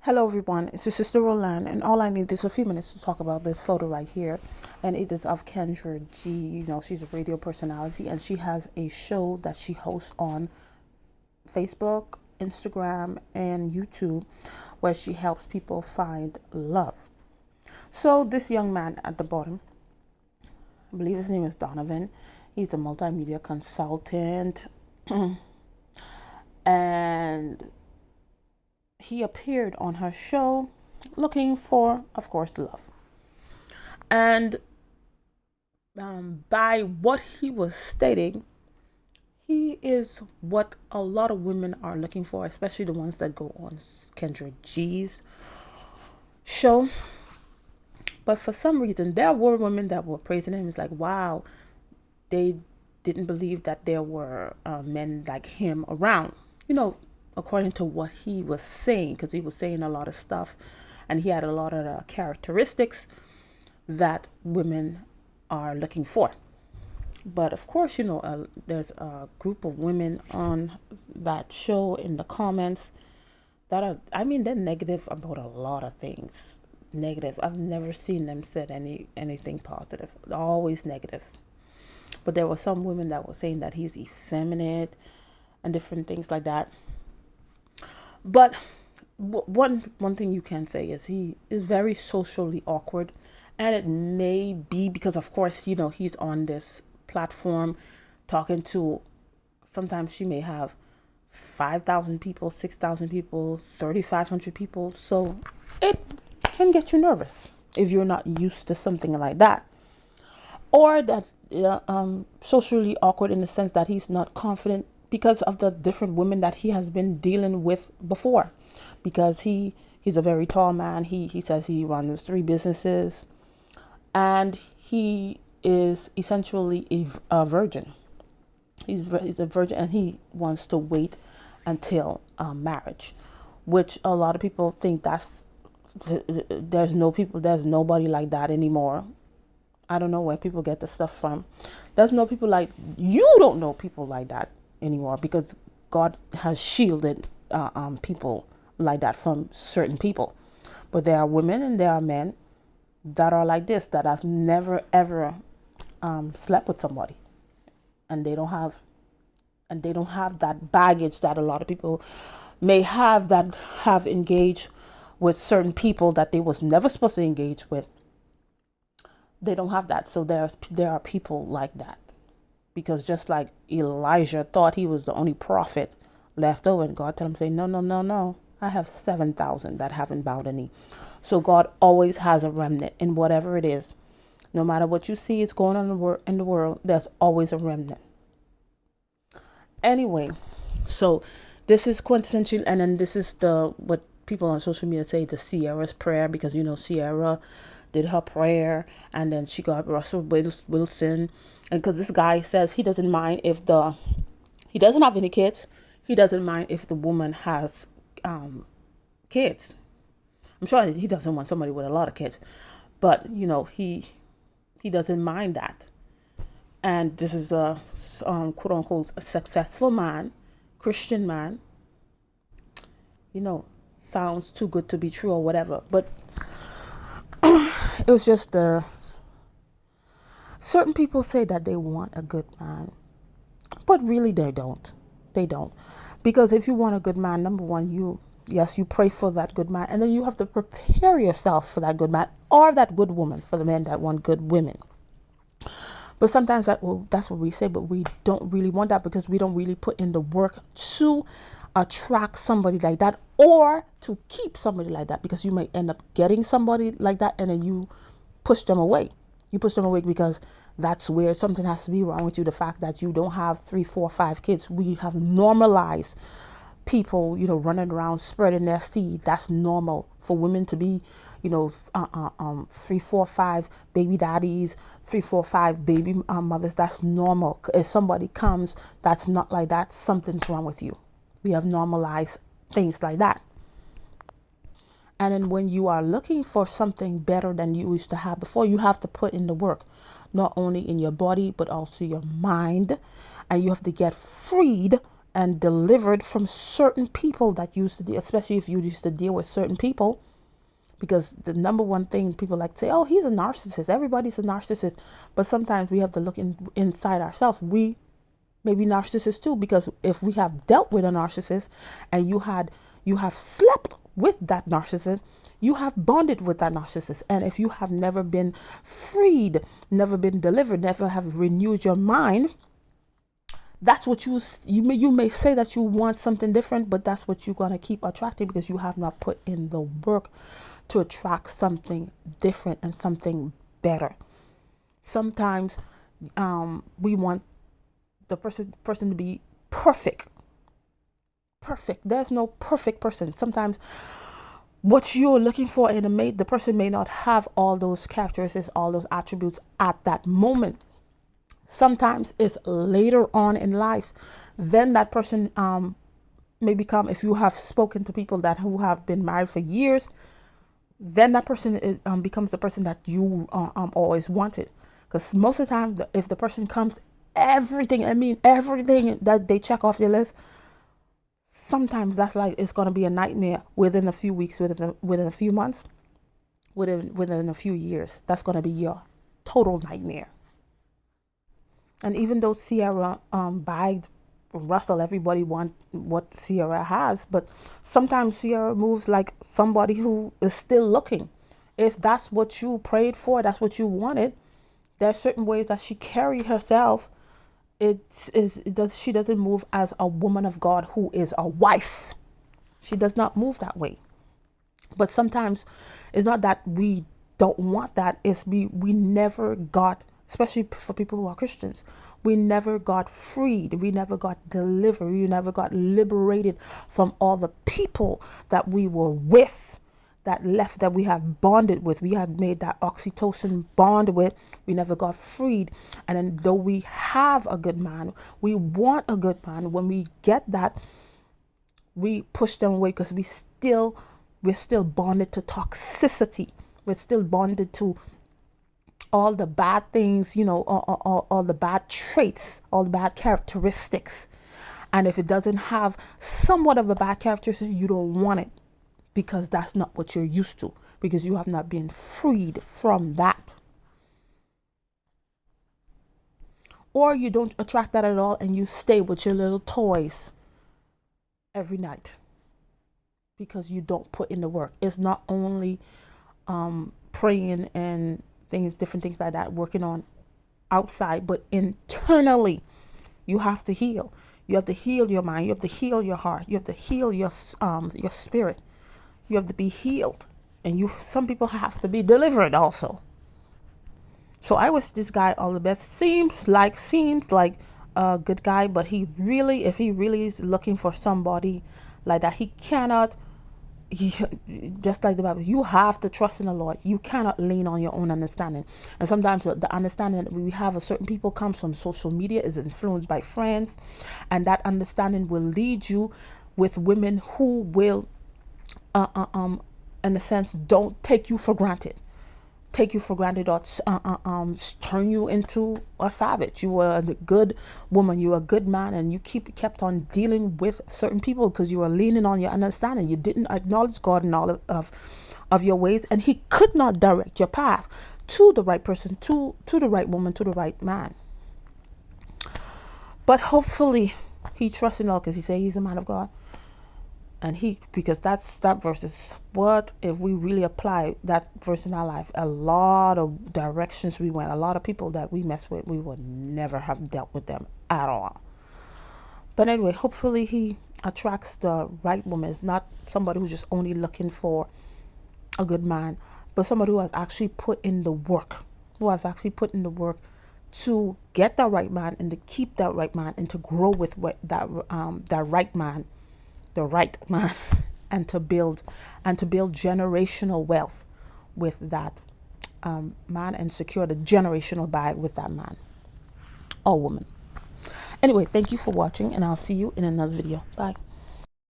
Hello everyone, it's your sister Roland, and all I need is a few minutes to talk about this photo right here. And it is of Kendra G. She's a radio personality and she has a show that she hosts on Facebook, Instagram, and YouTube where she helps people find love. So this young man at the bottom, I believe his name is Donovan. He's a multimedia consultant and he appeared on her show looking for, of course, love. And by what he was stating, he is what a lot of women are looking for, especially the ones that go on Kendra G's show. But for some reason, there were women that were praising him. It's like, wow, they didn't believe that there were men like him around. According to what he was saying, because he was saying a lot of stuff and he had a lot of the characteristics that women are looking for. But of course, there's a group of women on that show in the comments that they're negative about a lot of things. Negative. I've never seen them said anything positive. They're always negative. But there were some women that were saying that he's effeminate and different things like that. But one thing you can say is he is very socially awkward, and it may be because, of course, he's on this platform talking to, sometimes she may have 5,000 people, 6,000 people, 3,500 people. So it can get you nervous if you're not used to something like that, or that socially awkward in the sense that he's not confident because of the different women that he has been dealing with before. Because he's a very tall man. He says he runs 3 businesses, and he is essentially a virgin. He's a virgin, and he wants to wait until marriage, which a lot of people think there's nobody like that anymore. I don't know where people get the stuff from. There's no people like, you don't know people like that anymore, because God has shielded people like that from certain people. But there are women and there are men that are like this, that have never ever slept with somebody, and they don't have that baggage that a lot of people may have, that have engaged with certain people that they was never supposed to engage with. They don't have that. So there are people like that. Because just like Elijah thought he was the only prophet left over, and God told him, say, no, I have 7,000 that haven't bowed a knee. So God always has a remnant in whatever it is. No matter what you see is going on in the world, there's always a remnant. Anyway, so this is quintessential, and then this is what people on social media say, the Sierra's prayer, because Sierra did her prayer, and then she got Russell Wilson. And because this guy says he doesn't mind if he doesn't have any kids. He doesn't mind if the woman has kids. I'm sure he doesn't want somebody with a lot of kids, but he doesn't mind that. And this is a quote unquote a successful man, Christian man. Sounds too good to be true or whatever, but it was just certain people say that they want a good man, but really they don't. Because if you want a good man, number one, you pray for that good man, and then you have to prepare yourself for that good man or that good woman, for the men that want good women. But sometimes that's what we say, but we don't really want that, because we don't really put in the work to attract somebody like that, or to keep somebody like that, because you may end up getting somebody like that and then you push them away. You push them away because that's where something has to be wrong with you. The fact that you don't have 3, 4, 5 kids. We have normalized people, running around spreading their seed. That's normal for women to be, 3, 4, 5 baby daddies, 3, 4, 5 baby mothers. That's normal. If somebody comes that's not like that, something's wrong with you. We have normalized things like that. And then when you are looking for something better than you used to have before, you have to put in the work, not only in your body, but also your mind. And you have to get freed and delivered from certain people that used to deal, especially if you used to deal with certain people. Because the number one thing people like to say, oh, he's a narcissist. Everybody's a narcissist. But sometimes we have to look inside ourselves. We may be narcissists too, because if we have dealt with a narcissist and you have slept with that narcissist, you have bonded with that narcissist. And if you have never been freed, never been delivered, never have renewed your mind, that's what you may say that you want something different, but that's what you're going to keep attracting, because you have not put in the work to attract something different and something better. Sometimes we want the person to be perfect. There's no perfect person. Sometimes what you're looking for in a mate, the person may not have all those characteristics, all those attributes at that moment. Sometimes it's later on in life. Then that person may become, if you have spoken to people who have been married for years, then that person becomes the person that you always wanted. Because most of the time, if the person comes, everything that they check off your list, sometimes that's like, it's going to be a nightmare within a few weeks, within a few months, within a few years. That's going to be your total nightmare. And even though Sierra bagged Russell, everybody want what Sierra has, but sometimes Sierra moves like somebody who is still looking. If that's what you prayed for, that's what you wanted, there are certain ways that she carries herself. She doesn't move as a woman of God who is a wife. She does not move that way. But sometimes it's not that we don't want that, it's we never got, especially for people who are Christians, we never got freed. We never got delivered. We never got liberated from all the people that we were with, that left, that we have bonded with. We had made that oxytocin bond with. We never got freed. And then though we have a good man, we want a good man, when we get that, we push them away because we're still bonded to toxicity. We're still bonded to all the bad things, all the bad traits, all the bad characteristics. And if it doesn't have somewhat of a bad characteristic, you don't want it, because that's not what you're used to, because you have not been freed from that. Or you don't attract that at all, and you stay with your little toys every night because you don't put in the work. It's not only praying and different things like that, working on outside, but internally you have to heal. You have to heal your mind. You have to heal your heart. You have to heal your spirit. You have to be healed, and some people have to be delivered also. So I wish this guy all the best. Seems like a good guy, but if he really is looking for somebody like that, he cannot. Just like the Bible, you have to trust in the Lord. You cannot lean on your own understanding. And sometimes the understanding that we have of certain people comes from social media, is influenced by friends, and that understanding will lead you with women who will, in a sense, don't take you for granted. Or turn you into a savage. You were a good woman, you were a good man, and you kept on dealing with certain people because you were leaning on your understanding. You didn't acknowledge God in all of your ways, and he could not direct your path to the right person, to the right woman, to the right man. But hopefully he trusts in God, because he said he's a man of God. And because that verse is what, if we really apply that verse in our life, a lot of directions we went, a lot of people that we mess with, we would never have dealt with them at all. But anyway, hopefully he attracts the right woman. It's not somebody who's just only looking for a good man, but somebody who has actually put in the work, to get that right man, and to keep that right man, and to grow with that right man, and to build generational wealth with that man, and secure the generational bag with that man or woman. Anyway, thank you for watching, and I'll see you in another video. Bye.